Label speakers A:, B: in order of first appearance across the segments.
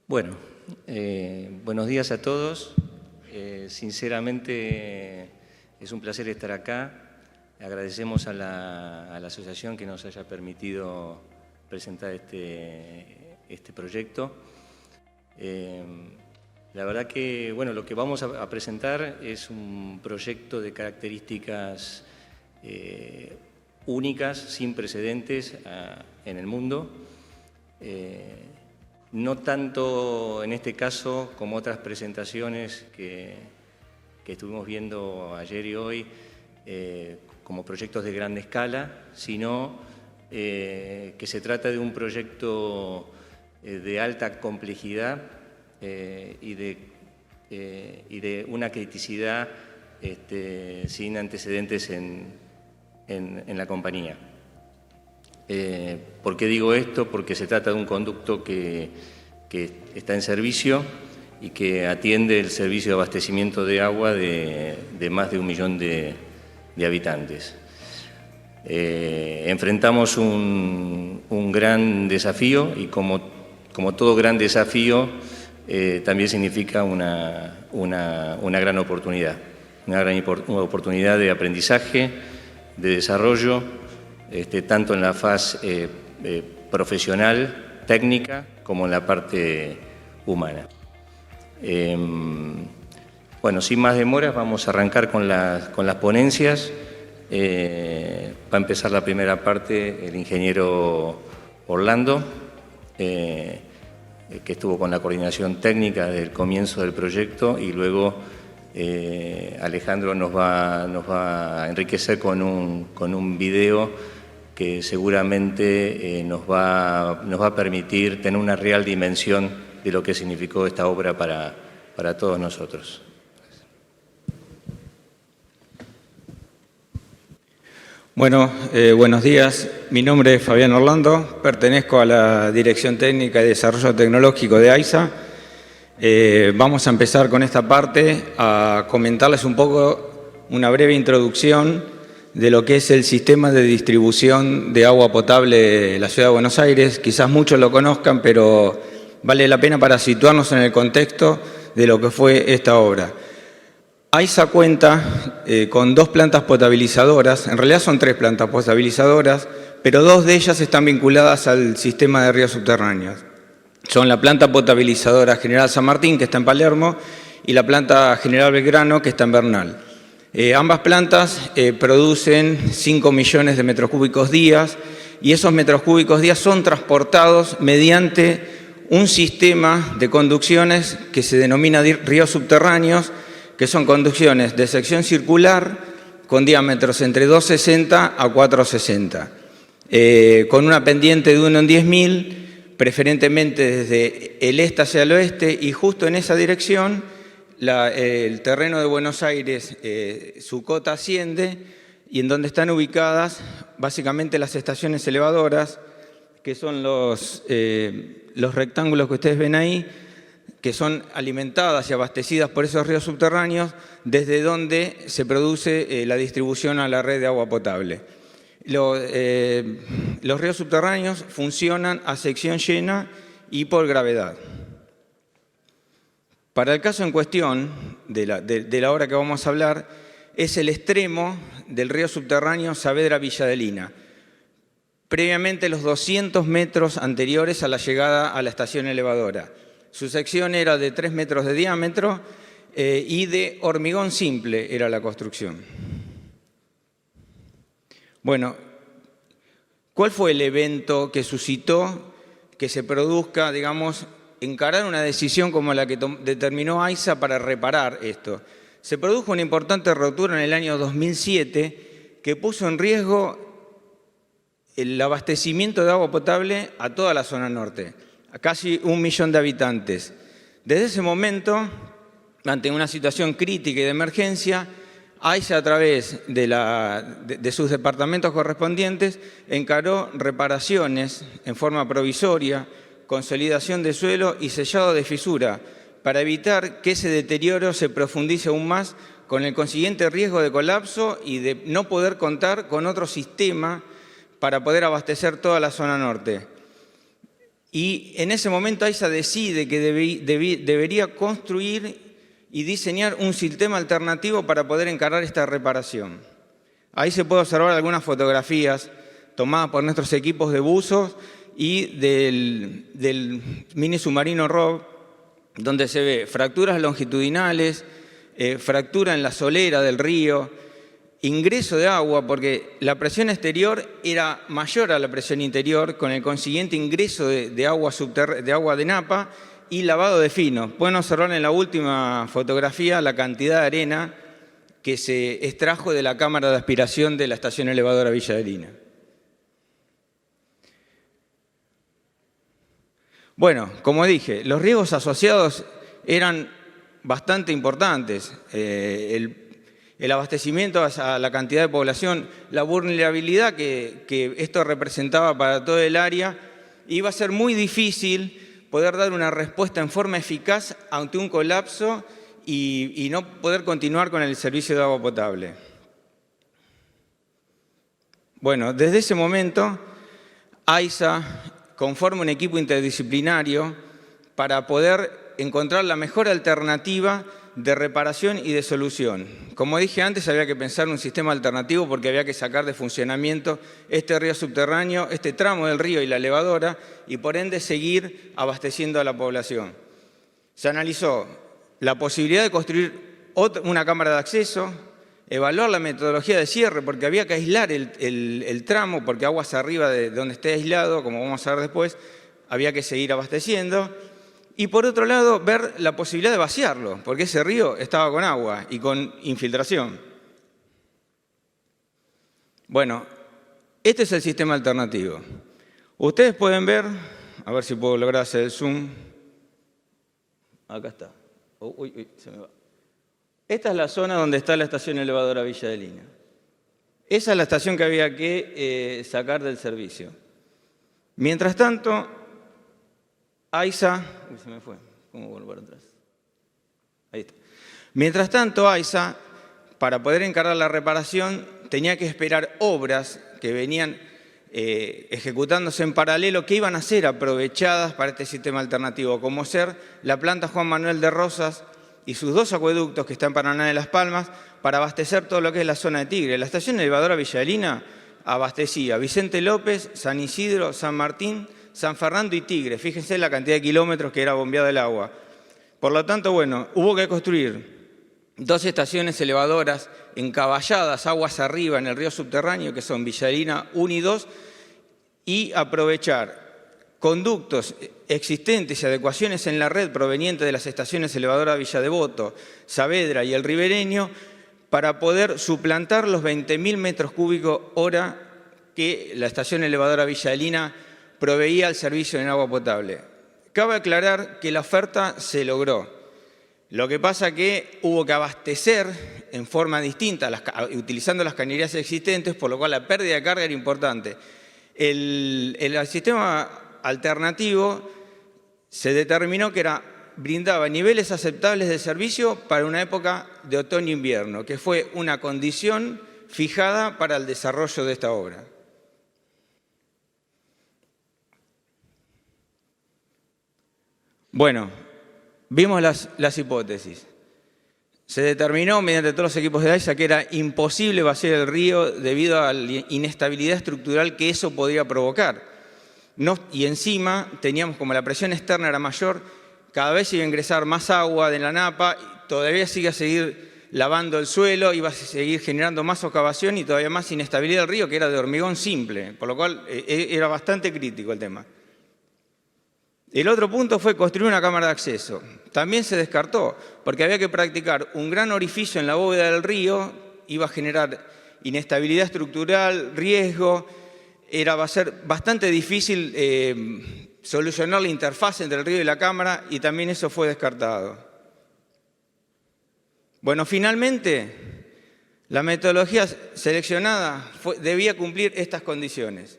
A: Bueno, buenos días a todos. Sinceramente es un placer estar acá. Agradecemos a la asociación que nos haya permitido presentar este proyecto. La verdad que lo que vamos a presentar es un proyecto de características únicas, sin precedentes en el mundo. No tanto en este caso como otras presentaciones que estuvimos viendo ayer y hoy como proyectos de gran escala, sino que se trata de un proyecto de alta complejidad y de una criticidad sin antecedentes en la compañía. ¿Por qué digo esto? Porque se trata de un conducto que está en servicio y que atiende el servicio de abastecimiento de agua de más de 1 millón de habitantes. Enfrentamos un gran desafío y como todo gran desafío también significa una gran oportunidad, una oportunidad de aprendizaje, de desarrollo, tanto en la fase profesional, técnica, como en la parte humana. Bueno, sin más demoras, vamos a arrancar con las ponencias. Va a empezar la primera parte el ingeniero Orlando, que estuvo con la coordinación técnica desde el comienzo del proyecto, y luego Alejandro nos va a enriquecer con un video que seguramente nos va a permitir tener una real dimensión de lo que significó esta obra para todos nosotros.
B: Bueno, buenos días. Mi nombre es Fabián Orlando, pertenezco a la Dirección Técnica de Desarrollo Tecnológico de AISA. Vamos a empezar con esta parte a comentarles un poco una breve introducción de lo que es el sistema de distribución de agua potable de la Ciudad de Buenos Aires. Quizás muchos lo conozcan, pero vale la pena para situarnos en el contexto de lo que fue esta obra. AISA cuenta con 2 plantas potabilizadoras, en realidad son 3 plantas potabilizadoras, pero 2 de ellas están vinculadas al sistema de ríos subterráneos. Son la planta potabilizadora General San Martín, que está en Palermo, y la planta General Belgrano, que está en Bernal. Ambas plantas producen 5 millones de metros cúbicos días, y esos metros cúbicos días son transportados mediante un sistema de conducciones que se denomina ríos subterráneos, que son conducciones de sección circular con diámetros entre 260 a 460, con una pendiente de 1 en 10.000, preferentemente desde el este hacia el oeste, y justo en esa dirección el terreno de Buenos Aires, su cota asciende, y en donde están ubicadas básicamente las estaciones elevadoras, que son los rectángulos que ustedes ven ahí, que son alimentadas y abastecidas por esos ríos subterráneos, desde donde se produce la distribución a la red de agua potable. Los ríos subterráneos funcionan a sección llena y por gravedad. Para el caso en cuestión de la obra que vamos a hablar, es el extremo del río subterráneo Saavedra-Villadelina, previamente los 200 metros anteriores a la llegada a la estación elevadora. Su sección era de 3 metros de diámetro y de hormigón simple era la construcción. Bueno, ¿cuál fue el evento que suscitó que se produzca, digamos, encarar una decisión como la que determinó AISA para reparar esto? Se produjo una importante rotura en el año 2007 que puso en riesgo el abastecimiento de agua potable a toda la zona norte, a casi 1 millón de habitantes. Desde ese momento, ante una situación crítica y de emergencia, AISA, a través de sus departamentos correspondientes, encaró reparaciones en forma provisoria, consolidación de suelo y sellado de fisura, para evitar que ese deterioro se profundice aún más, con el consiguiente riesgo de colapso y de no poder contar con otro sistema para poder abastecer toda la zona norte. y en ese momento AISA decide que debería construir y diseñar un sistema alternativo para poder encarar esta reparación. Ahí se puede observar algunas fotografías tomadas por nuestros equipos de buzos y del mini submarino Rob, donde se ve fracturas longitudinales, fractura en la solera del río, ingreso de agua, porque la presión exterior era mayor a la presión interior, con el consiguiente ingreso de agua de napa y lavado de fino. Pueden observar en la última fotografía la cantidad de arena que se extrajo de la cámara de aspiración de la estación elevadora Villa Adelina. Bueno, como dije, los riesgos asociados eran bastante importantes. El abastecimiento a la cantidad de población, la vulnerabilidad que esto representaba para todo el área, iba a ser muy difícil poder dar una respuesta en forma eficaz ante un colapso y no poder continuar con el servicio de agua potable. Bueno, desde ese momento, AISA conforma un equipo interdisciplinario para poder encontrar la mejor alternativa de reparación y de solución. Como dije antes, había que pensar un sistema alternativo porque había que sacar de funcionamiento este río subterráneo, este tramo del río y la elevadora, y por ende seguir abasteciendo a la población. Se analizó la posibilidad de construir una cámara de acceso, evaluar la metodología de cierre, porque había que aislar el tramo, porque aguas arriba de donde esté aislado, como vamos a ver después, había que seguir abasteciendo. Y por otro lado, ver la posibilidad de vaciarlo, porque ese río estaba con agua y con infiltración. Bueno, este es el sistema alternativo. Ustedes pueden ver, a ver si puedo lograr hacer el zoom. Acá está. Uy, se me va. Esta es la zona donde está la estación elevadora Villa Adelina. Esa es la estación que había que sacar del servicio. Mientras tanto, AISA... Uy, se me fue. ¿Cómo volver atrás? Ahí está. Mientras tanto, AISA, para poder encargar la reparación, tenía que esperar obras que venían ejecutándose en paralelo, que iban a ser aprovechadas para este sistema alternativo, como ser la planta Juan Manuel de Rosas y sus 2 acueductos que están en Paraná de Las Palmas, para abastecer todo lo que es la zona de Tigre. La estación elevadora Villa Adelina abastecía Vicente López, San Isidro, San Martín, San Fernando y Tigre. Fíjense la cantidad de kilómetros que era bombeada el agua. Por lo tanto, bueno, hubo que construir 2 estaciones elevadoras encaballadas aguas arriba en el río subterráneo, que son Villa Adelina 1 y 2, y aprovechar conductos existentes y adecuaciones en la red provenientes de las estaciones elevadoras Villa Devoto, Saavedra y El Ribereño para poder suplantar los 20.000 metros cúbicos hora que la estación elevadora Villa Adelina proveía al servicio en agua potable. Cabe aclarar que la oferta se logró. Lo que pasa es que hubo que abastecer en forma distinta, utilizando las cañerías existentes, por lo cual la pérdida de carga era importante. El sistema alternativo se determinó que brindaba niveles aceptables de servicio para una época de otoño-invierno, que fue una condición fijada para el desarrollo de esta obra. Bueno, vimos las hipótesis. Se determinó mediante todos los equipos de AISA que era imposible vaciar el río debido a la inestabilidad estructural que eso podía provocar. Y encima teníamos, como la presión externa era mayor, cada vez iba a ingresar más agua de la napa, todavía iba a seguir lavando el suelo, iba a seguir generando más socavación y todavía más inestabilidad del río, que era de hormigón simple, por lo cual era bastante crítico el tema. El otro punto fue construir una cámara de acceso. También se descartó, porque había que practicar un gran orificio en la bóveda del río, iba a generar inestabilidad estructural, riesgo, va a ser bastante difícil solucionar la interfaz entre el río y la cámara, y también eso fue descartado. Bueno, finalmente, la metodología seleccionada debía cumplir estas condiciones.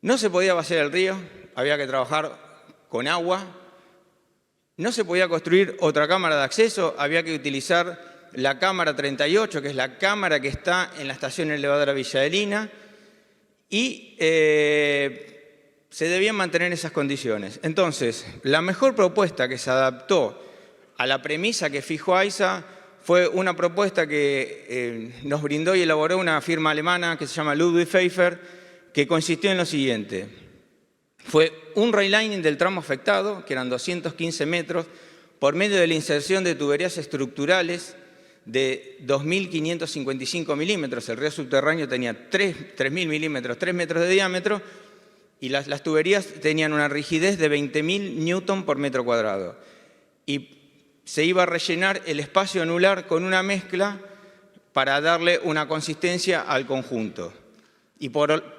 B: No se podía vaciar el río, había que trabajar con agua. No se podía construir otra cámara de acceso, había que utilizar la cámara 38, que es la cámara que está en la estación elevadora Villa Adelina, y se debían mantener esas condiciones. Entonces, la mejor propuesta que se adaptó a la premisa que fijó AISA fue una propuesta que nos brindó y elaboró una firma alemana que se llama Ludwig Pfeiffer, que consistió en lo siguiente. Fue un relining del tramo afectado, que eran 215 metros, por medio de la inserción de tuberías estructurales de 2.555 milímetros. El río subterráneo tenía 3.000 milímetros, 3 metros de diámetro, y las tuberías tenían una rigidez de 20.000 newton por metro cuadrado. Y se iba a rellenar el espacio anular con una mezcla para darle una consistencia al conjunto. Y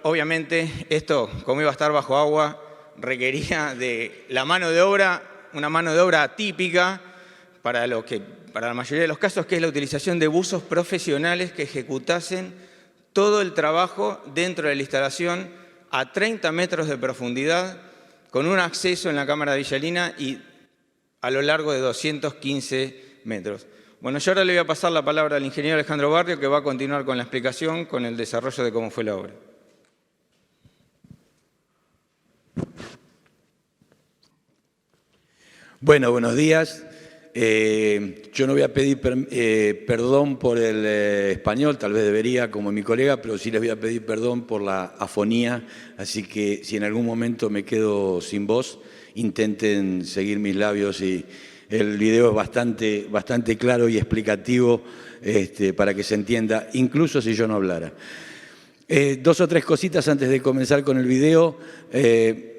B: obviamente esto, como iba a estar bajo agua, requería de la mano de obra, una mano de obra atípica para la mayoría de los casos, que es la utilización de buzos profesionales que ejecutasen todo el trabajo dentro de la instalación a 30 metros de profundidad, con un acceso en la cámara de Villalina y a lo largo de 215 metros. Bueno, yo ahora le voy a pasar la palabra al ingeniero Alejandro Barrio, que va a continuar con la explicación, con el desarrollo de cómo fue la obra.
C: Bueno, buenos días. Yo no voy a pedir perdón por el español, tal vez debería, como mi colega, pero sí les voy a pedir perdón por la afonía, así que si en algún momento me quedo sin voz, intenten seguir mis labios y el video es bastante claro y explicativo para que se entienda, incluso si yo no hablara. 2 o 3 cositas antes de comenzar con el video.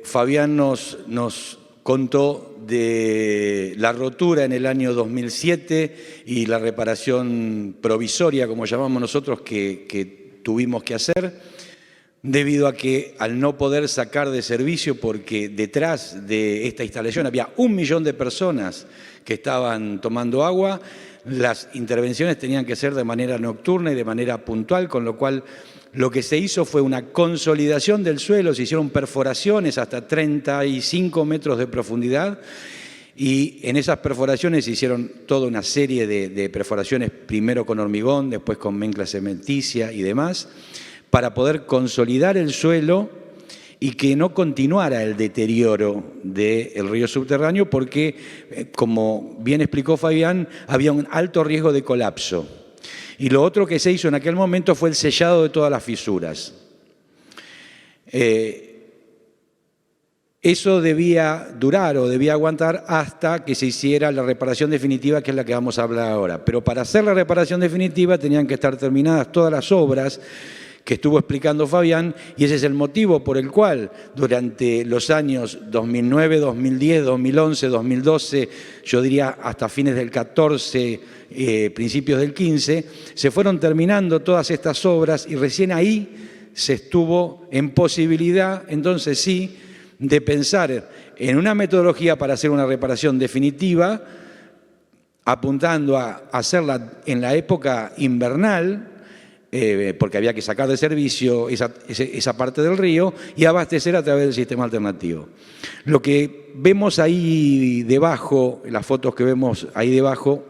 C: Fabián nos contó de la rotura en el año 2007 y la reparación provisoria, como llamamos nosotros, que tuvimos que hacer, debido a que al no poder sacar de servicio, porque detrás de esta instalación había 1 millón de personas que estaban tomando agua, las intervenciones tenían que ser de manera nocturna y de manera puntual, con lo cual lo que se hizo fue una consolidación del suelo, se hicieron perforaciones hasta 35 metros de profundidad y en esas perforaciones se hicieron toda una serie de perforaciones, primero con hormigón, después con mezcla cementicia y demás, para poder consolidar el suelo y que no continuara el deterioro del río subterráneo porque, como bien explicó Fabián, había un alto riesgo de colapso. Y lo otro que se hizo en aquel momento fue el sellado de todas las fisuras. Eso debía durar o debía aguantar hasta que se hiciera la reparación definitiva, que es la que vamos a hablar ahora. Pero para hacer la reparación definitiva tenían que estar terminadas todas las obras que estuvo explicando Fabián, y ese es el motivo por el cual durante los años 2009, 2010, 2011, 2012, yo diría hasta fines del 14, principios del 15, se fueron terminando todas estas obras y recién ahí se estuvo en posibilidad, entonces sí, de pensar en una metodología para hacer una reparación definitiva, apuntando a hacerla en la época invernal, porque había que sacar de servicio esa parte del río y abastecer a través del sistema alternativo. Lo que vemos ahí debajo, las fotos que vemos ahí debajo,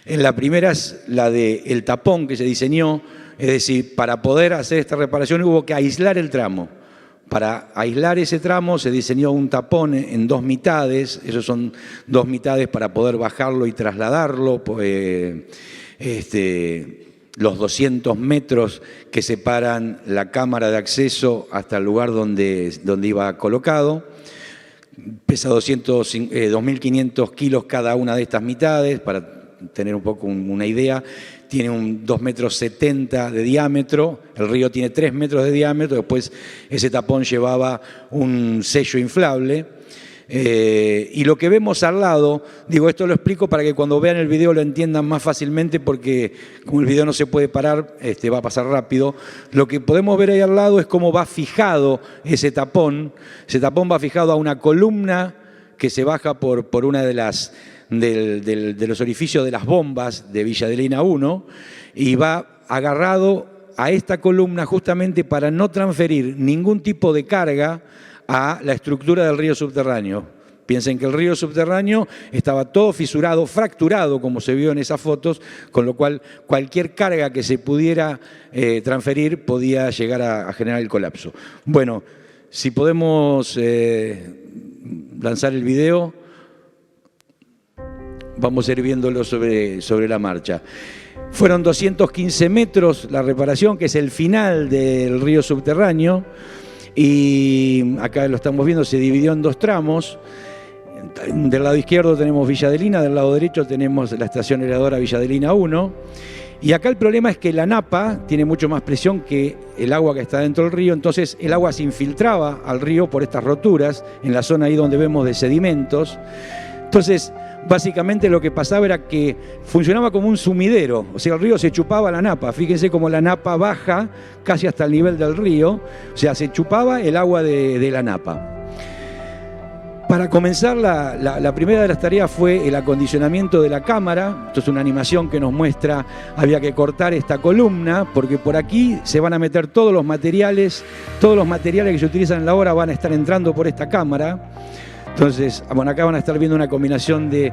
C: en la primera es la del tapón que se diseñó, es decir, para poder hacer esta reparación hubo que aislar el tramo. Para aislar ese tramo se diseñó un tapón en 2 mitades, esos son 2 mitades para poder bajarlo y trasladarlo, los 200 metros que separan la cámara de acceso hasta el lugar donde iba colocado. Pesa 2.500 kilos cada una de estas mitades, para tener un poco una idea. Tiene un 2,70 metros de diámetro, el río tiene 3 metros de diámetro, después ese tapón llevaba un sello inflable. Y lo que vemos al lado, digo, esto lo explico para que cuando vean el video lo entiendan más fácilmente, porque como el video no se puede parar, va a pasar rápido. Lo que podemos ver ahí al lado es cómo va fijado ese tapón. Ese tapón va fijado a una columna que se baja por una de los orificios de las bombas de Villa Adelina 1 y va agarrado a esta columna justamente para no transferir ningún tipo de carga a la estructura del río subterráneo. Piensen que el río subterráneo estaba todo fisurado, fracturado, como se vio en esas fotos, con lo cual cualquier carga que se pudiera transferir podía llegar a generar el colapso. Bueno, si podemos lanzar el video, vamos a ir viéndolo sobre la marcha. Fueron 215 metros la reparación, que es el final del río subterráneo, y acá lo estamos viendo, se dividió en 2 tramos. Del lado izquierdo tenemos Villa Adelina, del lado derecho tenemos la estación heladora Villa Adelina 1. Y acá el problema es que la napa tiene mucho más presión que el agua que está dentro del río, entonces el agua se infiltraba al río por estas roturas, en la zona ahí donde vemos de sedimentos. Entonces, básicamente lo que pasaba era que funcionaba como un sumidero, o sea, el río se chupaba la napa. Fíjense cómo la napa baja casi hasta el nivel del río, o sea, se chupaba el agua de la napa. Para comenzar, la primera de las tareas fue el acondicionamiento de la cámara. Esto es una animación que nos muestra, había que cortar esta columna, porque por aquí se van a meter todos los materiales que se utilizan en la obra van a estar entrando por esta cámara. Entonces, bueno, acá van a estar viendo una combinación de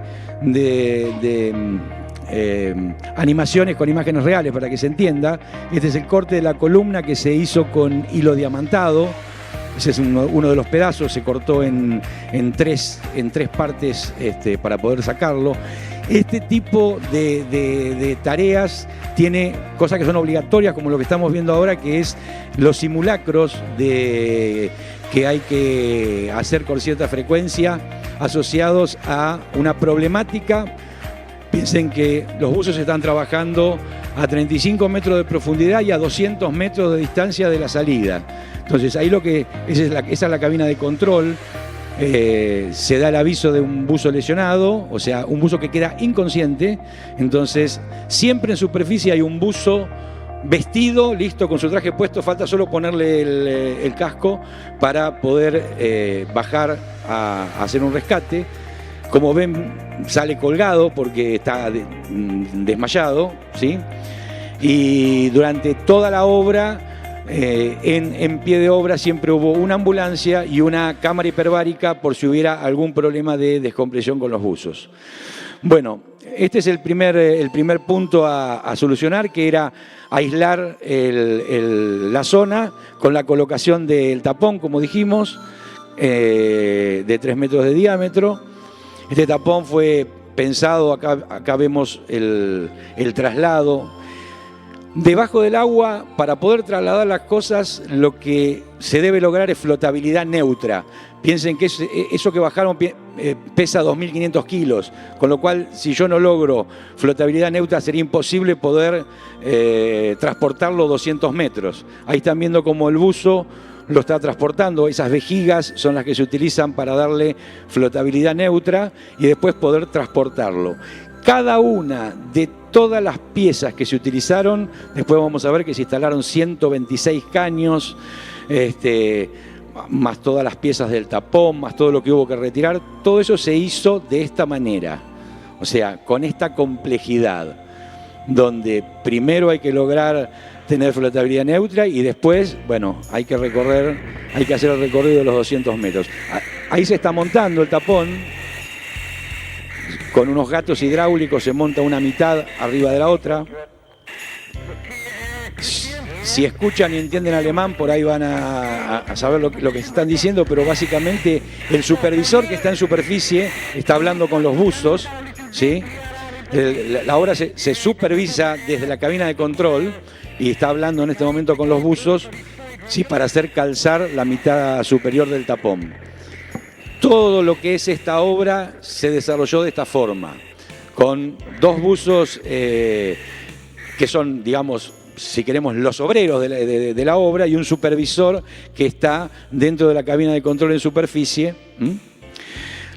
C: animaciones con imágenes reales para que se entienda. Este es el corte de la columna que se hizo con hilo diamantado. Ese es uno de los pedazos, se cortó en tres partes para poder sacarlo. Este tipo de tareas tiene cosas que son obligatorias, como lo que estamos viendo ahora, que es los simulacros que hay que hacer con cierta frecuencia asociados a una problemática. Piensen que los buzos están trabajando a 35 metros de profundidad y a 200 metros de distancia de la salida. Entonces ahí esa es la cabina de control. Se da el aviso de un buzo lesionado, o sea, un buzo que queda inconsciente. Entonces siempre en superficie hay un buzo vestido, listo, con su traje puesto, falta solo ponerle el casco para poder bajar a hacer un rescate. Como ven, sale colgado porque está desmayado, ¿sí? Y durante toda la obra, en pie de obra, siempre hubo una ambulancia y una cámara hiperbárica por si hubiera algún problema de descompresión con los buzos. Bueno, este es el primer punto a solucionar, que era aislar la zona con la colocación del tapón, como dijimos, de 3 metros de diámetro. Este tapón fue pensado, acá vemos el traslado. Debajo del agua, para poder trasladar las cosas, lo que se debe lograr es flotabilidad neutra. Piensen que eso que bajaron pesa 2.500 kilos, con lo cual si yo no logro flotabilidad neutra sería imposible poder transportarlo 200 metros. Ahí están viendo cómo el buzo lo está transportando. Esas vejigas son las que se utilizan para darle flotabilidad neutra y después poder transportarlo. Cada una de todas las piezas que se utilizaron, después vamos a ver que se instalaron 126 caños, más todas las piezas del tapón, más todo lo que hubo que retirar, todo eso se hizo de esta manera, o sea, con esta complejidad, donde primero hay que lograr tener flotabilidad neutra y después, bueno, hay que hacer el recorrido de los 200 metros. Ahí se está montando el tapón. Con unos gatos hidráulicos se monta una mitad arriba de la otra. Si escuchan y entienden alemán, por ahí van a saber lo que están diciendo, pero básicamente el supervisor que está en superficie está hablando con los buzos, ¿sí? La obra se supervisa desde la cabina de control y está hablando en este momento con los buzos, ¿sí? Para hacer calzar la mitad superior del tapón. Todo lo que es esta obra se desarrolló de esta forma, con 2 buzos que son, digamos, si queremos, los obreros de la obra y un supervisor que está dentro de la cabina de control en superficie.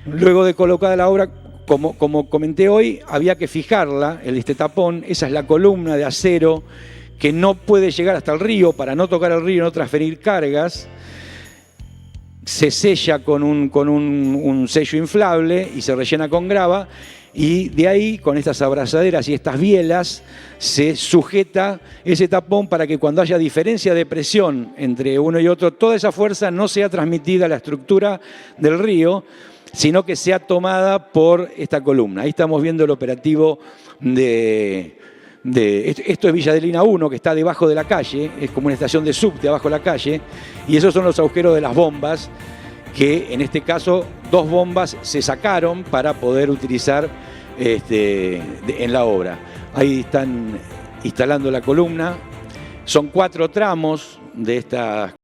C: Luego de colocada la obra, como comenté hoy, había que fijarla, este tapón. Esa es la columna de acero que no puede llegar hasta el río para no tocar el río y no transferir cargas. Se sella con un sello inflable y se rellena con grava, y de ahí, con estas abrazaderas y estas bielas, se sujeta ese tapón para que cuando haya diferencia de presión entre uno y otro, toda esa fuerza no sea transmitida a la estructura del río, sino que sea tomada por esta columna. Ahí estamos viendo el operativo de esto es Villa Adelina 1, que está debajo de la calle, es como una estación de subte abajo de la calle, y esos son los agujeros de las bombas, que en este caso 2 bombas se sacaron para poder utilizar en la obra. Ahí están instalando la columna, son 4 tramos de esta.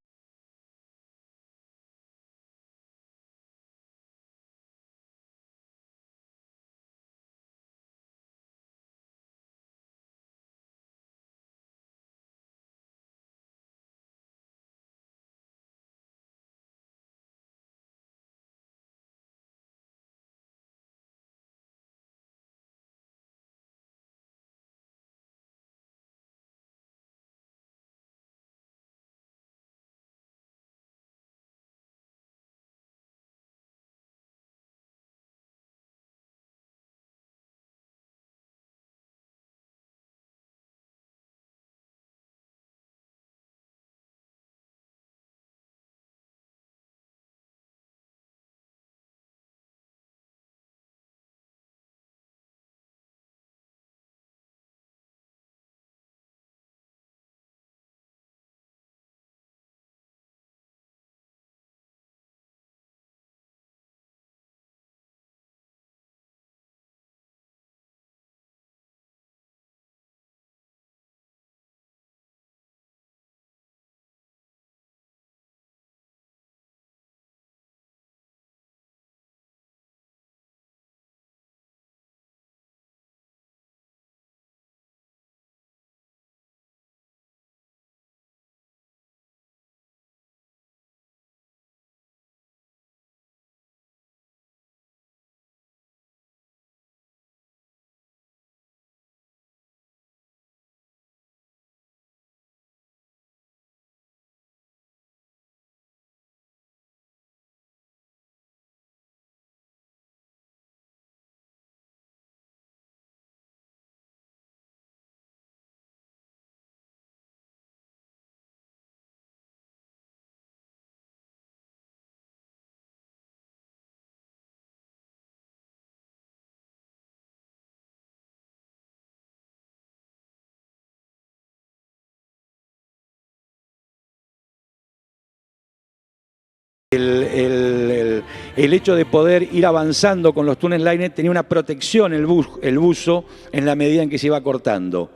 C: El hecho de poder ir avanzando con los tunnel liner tenía una protección el buzo en la medida en que se iba cortando.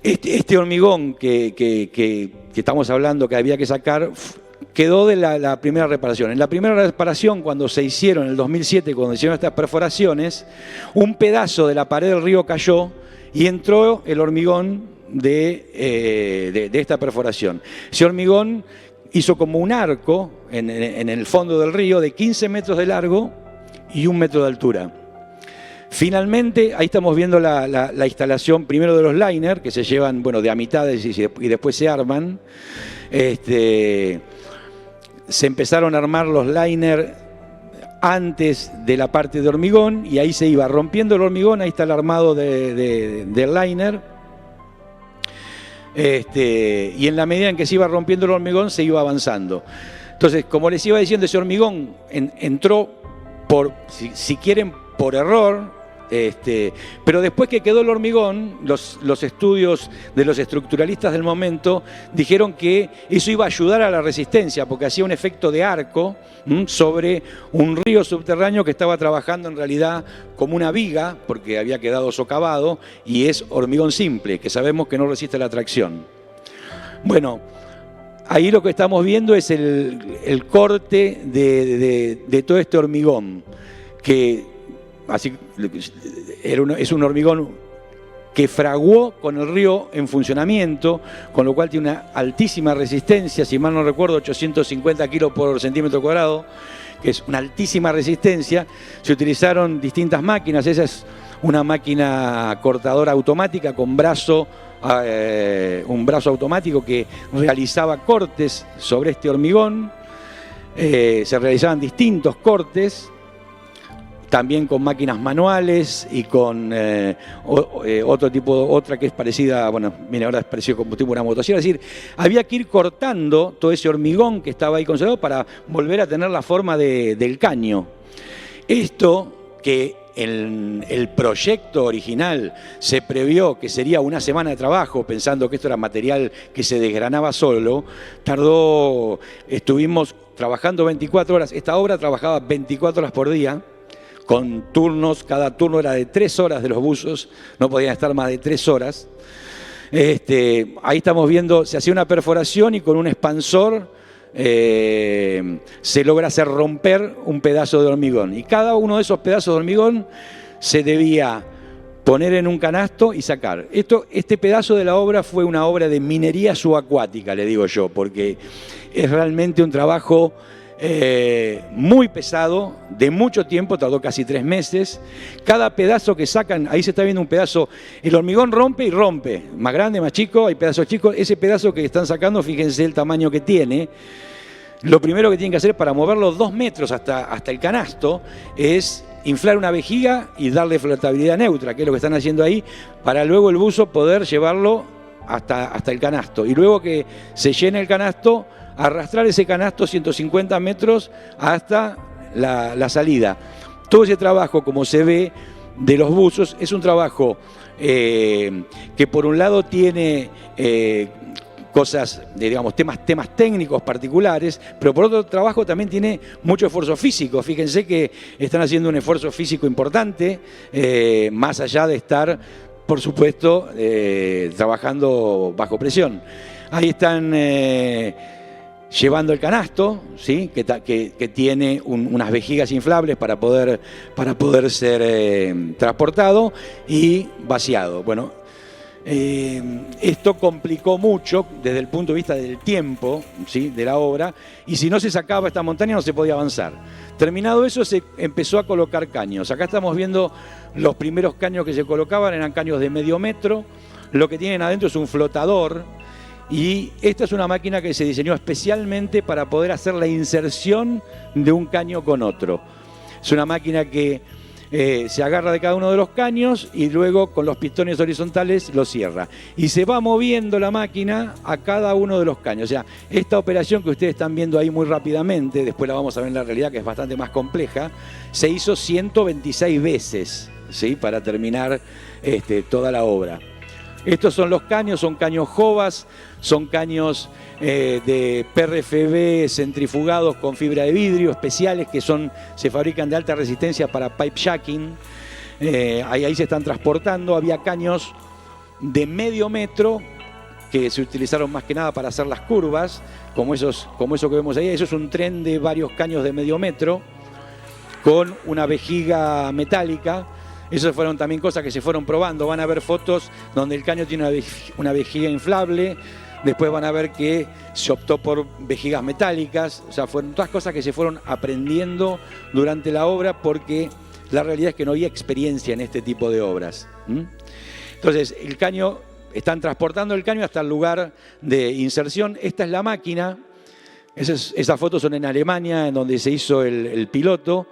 C: Este hormigón que estamos hablando que había que sacar quedó de la primera reparación. En la primera reparación, cuando se hicieron en el 2007, cuando hicieron estas perforaciones, un pedazo de la pared del río cayó y entró el hormigón de esta perforación. Ese hormigón hizo como un arco en el fondo del río de 15 metros de largo y 1 metro de altura. Finalmente, ahí estamos viendo la instalación primero de los liners, que se llevan de a mitades y después se arman. Se empezaron a armar los liners antes de la parte de hormigón y ahí se iba rompiendo el hormigón, ahí está el armado del liner. Y en la medida en que se iba rompiendo el hormigón se iba avanzando. Entonces, como les iba diciendo, ese hormigón entró si quieren, por error, pero después que quedó el hormigón, los estudios de los estructuralistas del momento dijeron que eso iba a ayudar a la resistencia, porque hacía un efecto de arco sobre un río subterráneo que estaba trabajando en realidad como una viga, porque había quedado socavado, y es hormigón simple, que sabemos que no resiste la tracción. Bueno, ahí lo que estamos viendo es el corte de todo este hormigón, que es un hormigón que fraguó con el río en funcionamiento, con lo cual tiene una altísima resistencia, si mal no recuerdo, 850 kilos por centímetro cuadrado, que es una altísima resistencia. Se utilizaron distintas máquinas, esa es una máquina cortadora automática con un brazo automático que realizaba cortes sobre este hormigón. Se realizaban distintos cortes, también con máquinas manuales y con otra que es parecida, ahora es parecido como tipo una motosierra. Es decir, había que ir cortando todo ese hormigón que estaba ahí conservado para volver a tener la forma del caño. Esto, que en el proyecto original se previó que sería una semana de trabajo, pensando que esto era material que se desgranaba solo, estuvimos trabajando 24 horas. Esta obra trabajaba 24 horas por día, con turnos, cada turno era de 3 horas de los buzos, no podían estar más de 3 horas. Ahí estamos viendo, se hacía una perforación y con un expansor se logra hacer romper un pedazo de hormigón. Y cada uno de esos pedazos de hormigón se debía poner en un canasto y sacar. Este pedazo de la obra fue una obra de minería subacuática, le digo yo, porque es realmente un trabajo muy pesado, de mucho tiempo, tardó casi 3 meses. Cada pedazo que sacan, ahí se está viendo un pedazo, el hormigón rompe y rompe, más grande, más chico, hay pedazos chicos. Ese pedazo que están sacando, fíjense el tamaño que tiene. Lo primero que tienen que hacer para moverlo 2 metros hasta el canasto es inflar una vejiga y darle flotabilidad neutra, que es lo que están haciendo ahí, para luego el buzo poder llevarlo hasta el canasto. Y luego que se llene el canasto, arrastrar ese canasto 150 metros hasta la salida. Todo ese trabajo, como se ve, de los buzos, es un trabajo que por un lado tiene cosas, digamos, temas técnicos particulares, pero por otro trabajo también tiene mucho esfuerzo físico. Fíjense que están haciendo un esfuerzo físico importante, más allá de estar, por supuesto, trabajando bajo presión. Ahí están llevando el canasto, ¿sí? que tiene unas vejigas inflables para poder ser transportado y vaciado. Bueno, esto complicó mucho desde el punto de vista del tiempo, ¿sí? de la obra, y si no se sacaba esta montaña no se podía avanzar. Terminado eso, se empezó a colocar caños. Acá estamos viendo los primeros caños que se colocaban, eran caños de medio metro. Lo que tienen adentro es un flotador. Y esta es una máquina que se diseñó especialmente para poder hacer la inserción de un caño con otro. Es una máquina que se agarra de cada uno de los caños y luego con los pistones horizontales lo cierra. Y se va moviendo la máquina a cada uno de los caños. O sea, esta operación que ustedes están viendo ahí muy rápidamente, después la vamos a ver en la realidad, que es bastante más compleja, se hizo 126 veces, ¿sí? para terminar toda la obra. Estos son los caños, son caños Jovas, son caños de PRFB centrifugados con fibra de vidrio, especiales que se fabrican de alta resistencia para pipe jacking. Ahí se están transportando. Había caños de medio metro que se utilizaron más que nada para hacer las curvas, como eso que vemos ahí. Eso es un tren de varios caños de medio metro con una vejiga metálica. Esas fueron también cosas que se fueron probando. Van a ver fotos donde el caño tiene una vejiga inflable. Después van a ver que se optó por vejigas metálicas. O sea, fueron todas cosas que se fueron aprendiendo durante la obra, porque la realidad es que no había experiencia en este tipo de obras. Entonces, están transportando el caño hasta el lugar de inserción. Esta es la máquina. Esas fotos son en Alemania, en donde se hizo el piloto.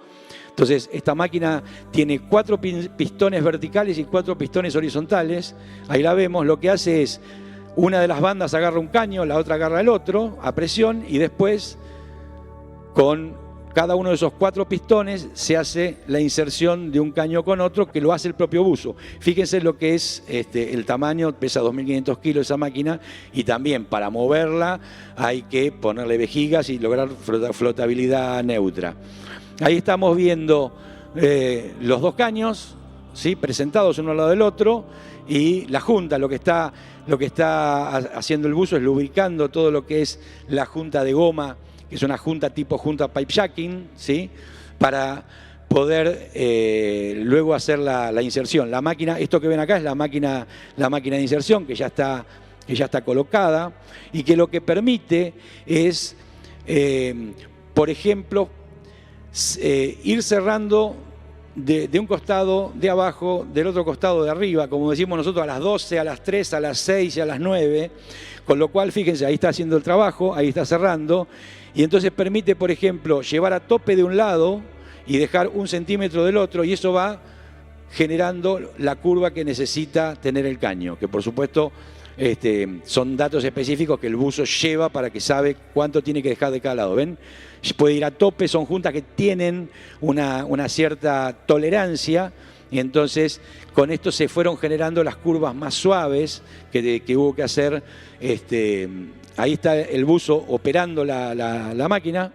C: Entonces, esta máquina tiene 4 pistones verticales y 4 pistones horizontales. Ahí la vemos. Lo que hace es, una de las bandas agarra un caño, la otra agarra el otro, a presión, y después, con cada uno de esos 4 pistones, se hace la inserción de un caño con otro, que lo hace el propio buzo. Fíjense lo que es el tamaño, pesa 2.500 kilos esa máquina, y también para moverla hay que ponerle vejigas y lograr flotabilidad neutra. Ahí estamos viendo los 2 caños, ¿sí? presentados uno al lado del otro, y la junta, lo que está haciendo el buzo es lubricando todo lo que es la junta de goma, que es una junta tipo junta pipe jacking, ¿sí? para poder luego hacer la inserción. La máquina, esto que ven acá es la máquina de inserción que ya está colocada, y que lo que permite es, por ejemplo, ir cerrando de un costado de abajo, del otro costado de arriba, como decimos nosotros, a las 12, a las 3, a las 6 y a las 9, con lo cual, fíjense, ahí está haciendo el trabajo, ahí está cerrando, y entonces permite, por ejemplo, llevar a tope de un lado y dejar 1 centímetro del otro, y eso va generando la curva que necesita tener el caño, que por supuesto son datos específicos que el buzo lleva para que sabe cuánto tiene que dejar de cada lado. ¿Ven? Puede ir a tope, son juntas que tienen una cierta tolerancia, y entonces con esto se fueron generando las curvas más suaves que hubo que hacer. Ahí está el buzo operando la máquina.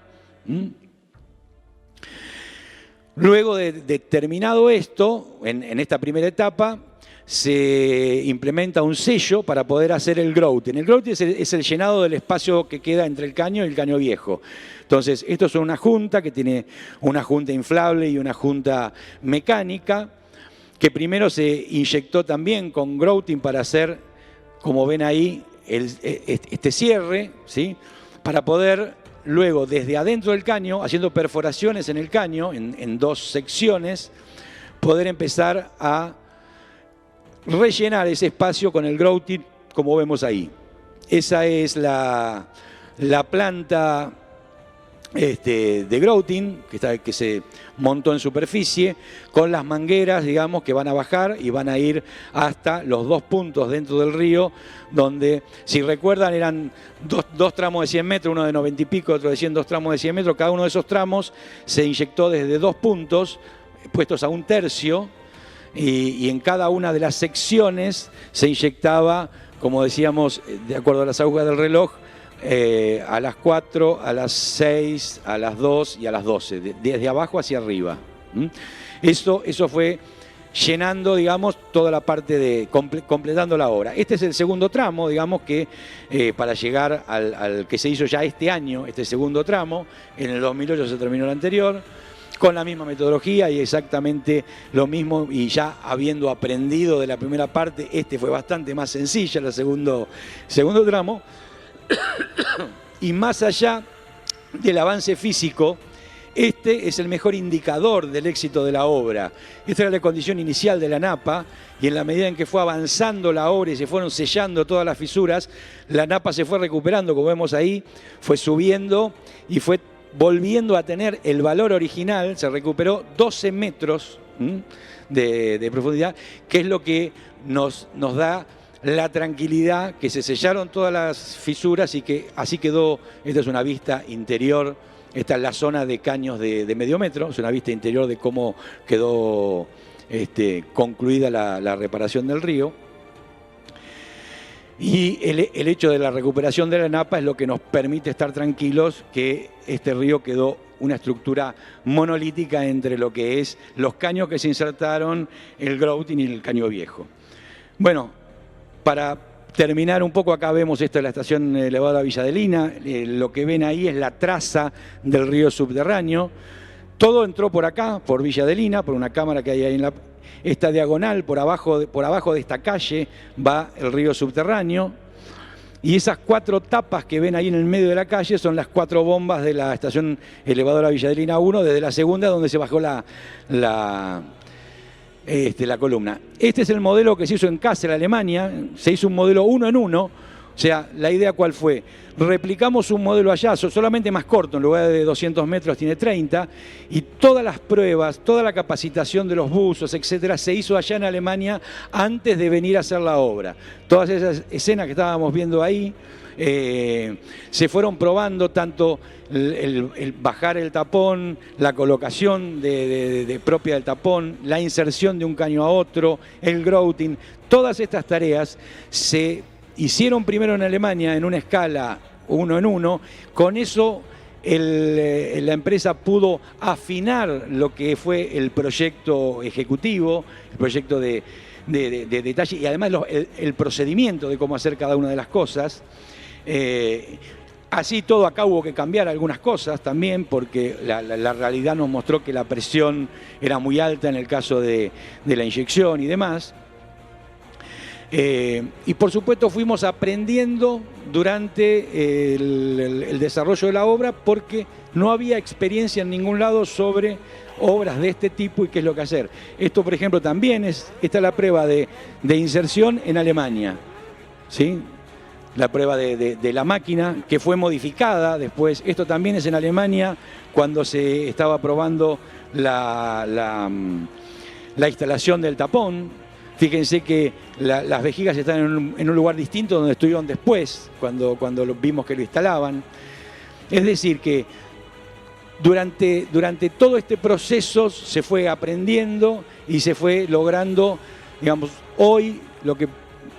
C: Luego de terminado esto, en esta primera etapa, se implementa un sello para poder hacer el grouting. El grouting es el llenado del espacio que queda entre el caño y el caño viejo. Entonces, esto es una junta que tiene una junta inflable y una junta mecánica, que primero se inyectó también con grouting para hacer, como ven ahí, este cierre, ¿sí? Para poder luego, desde adentro del caño, haciendo perforaciones en el caño, en dos secciones, poder empezar a rellenar ese espacio con el grouting, como vemos ahí. Esa es la planta de grouting que se montó en superficie, con las mangueras, digamos, que van a bajar y van a ir hasta los 2 puntos dentro del río, donde, si recuerdan, eran dos tramos de 100 metros, uno de 90 y pico, otro de 100, 2 tramos de 100 metros. Cada uno de esos tramos se inyectó desde 2 puntos, puestos a 1/3, y en cada una de las secciones se inyectaba, como decíamos, de acuerdo a las agujas del reloj, a las 4, a las 6, a las 2 y a las 12, desde abajo hacia arriba. Eso fue llenando, digamos, toda la parte completando la obra. Este es el segundo tramo, digamos, que para llegar al que se hizo ya este año, este segundo tramo. En el 2008 se terminó el anterior, con la misma metodología y exactamente lo mismo, y ya habiendo aprendido de la primera parte, este fue bastante más sencilla, el segundo tramo. Y más allá del avance físico, este es el mejor indicador del éxito de la obra. Esta era la condición inicial de la napa, y en la medida en que fue avanzando la obra y se fueron sellando todas las fisuras, la napa se fue recuperando, como vemos ahí, fue subiendo y fue volviendo a tener el valor original. Se recuperó 12 metros de profundidad, que es lo que nos da la tranquilidad, que se sellaron todas las fisuras y que así quedó. Esta es una vista interior, esta es la zona de caños de medio metro, es una vista interior de cómo quedó concluida la reparación del río. Y el hecho de la recuperación de la napa es lo que nos permite estar tranquilos que este río quedó una estructura monolítica entre lo que es los caños que se insertaron, el grouting y el caño viejo. Bueno, para terminar un poco, acá vemos esto de la estación elevada Villa Adelina. Lo que ven ahí es la traza del río subterráneo. Todo entró por acá, por Villa Adelina, por una cámara que hay ahí en esta diagonal. Por abajo de esta calle va el río subterráneo. Y esas 4 tapas que ven ahí en el medio de la calle son las 4 bombas de la estación elevadora Villa Adelina 1, desde la segunda, donde se bajó la columna. Este es el modelo que se hizo en Kassel, Alemania. Se hizo un modelo 1 en 1. O sea, la idea ¿cuál fue? Replicamos un modelo allá, solamente más corto, en lugar de 200 metros tiene 30, y todas las pruebas, toda la capacitación de los buzos, etcétera, se hizo allá en Alemania antes de venir a hacer la obra. Todas esas escenas que estábamos viendo ahí se fueron probando, tanto el bajar el tapón, la colocación propia del tapón, la inserción de un caño a otro, el grouting. Todas estas tareas se hicieron primero en Alemania en una escala 1 en 1. Con eso la empresa pudo afinar lo que fue el proyecto ejecutivo, el proyecto de detalle, y además el procedimiento de cómo hacer cada una de las cosas. Así todo, acá hubo que cambiar algunas cosas también, porque la realidad nos mostró que la presión era muy alta en el caso de la inyección y demás. Y por supuesto fuimos aprendiendo durante el desarrollo de la obra, porque no había experiencia en ningún lado sobre obras de este tipo y qué es lo que hacer. Esto, por ejemplo, también esta es la prueba de inserción en Alemania, ¿sí? La prueba de la máquina, que fue modificada después. Esto también es en Alemania, cuando se estaba probando la instalación del tapón. Fíjense que las vejigas están en un lugar distinto donde estuvieron después, cuando vimos que lo instalaban. Es decir, que durante todo este proceso se fue aprendiendo y se fue logrando, digamos, hoy lo que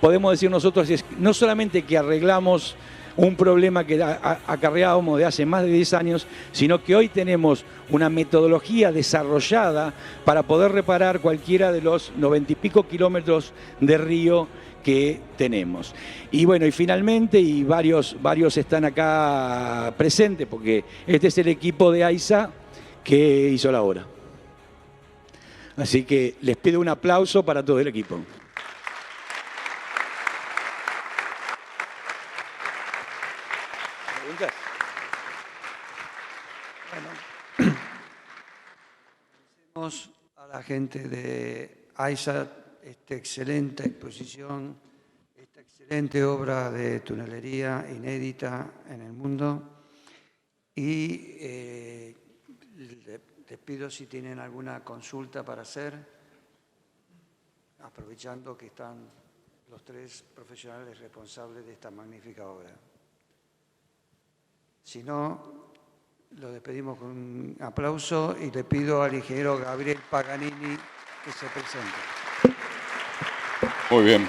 C: podemos decir nosotros es no solamente que arreglamos un problema que acarreábamos de hace más de 10 años, sino que hoy tenemos una metodología desarrollada para poder reparar cualquiera de los 90 y pico kilómetros de río que tenemos. Y bueno, y finalmente, y varios están acá presentes, porque este es el equipo de AISA que hizo la obra. Así que les pido un aplauso para todo el equipo.
D: Agradecemos a la gente de AISA esta excelente exposición, esta excelente obra de tunelería inédita en el mundo y les pido si tienen alguna consulta para hacer, aprovechando que están los tres profesionales responsables de esta magnífica obra. Si no, lo despedimos con un aplauso y le pido al ingeniero Gabriel Paganini que se presente.
E: Muy bien.